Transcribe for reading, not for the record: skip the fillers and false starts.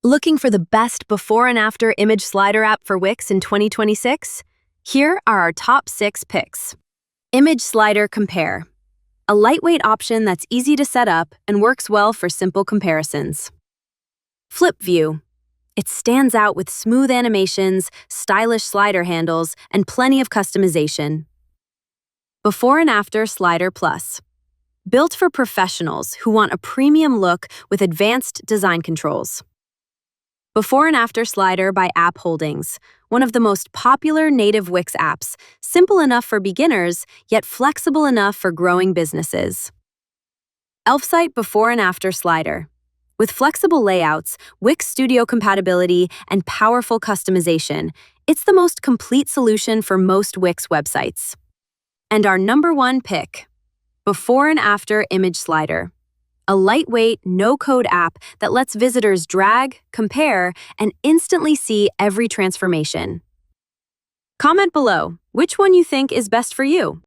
Looking for the best before and after image slider app for Wix in 2026? Here are our top 6 picks. Image Slider Compare. A lightweight option that's easy to set up and works well for simple comparisons. Flip View. It stands out with smooth animations, stylish slider handles, and plenty of customization. Before and After Slider Plus. Built for professionals who want a premium look with advanced design controls. Before and After Slider by App Holdings, one of the most popular native Wix apps, simple enough for beginners, yet flexible enough for growing businesses. Elfsight Before and After Slider. With flexible layouts, Wix Studio compatibility, and powerful customization, it's the most complete solution for most Wix websites. And our number 1 pick, Before and After Image Slider. A lightweight, no-code app that lets visitors drag, compare, and instantly see every transformation. Comment below which one you think is best for you.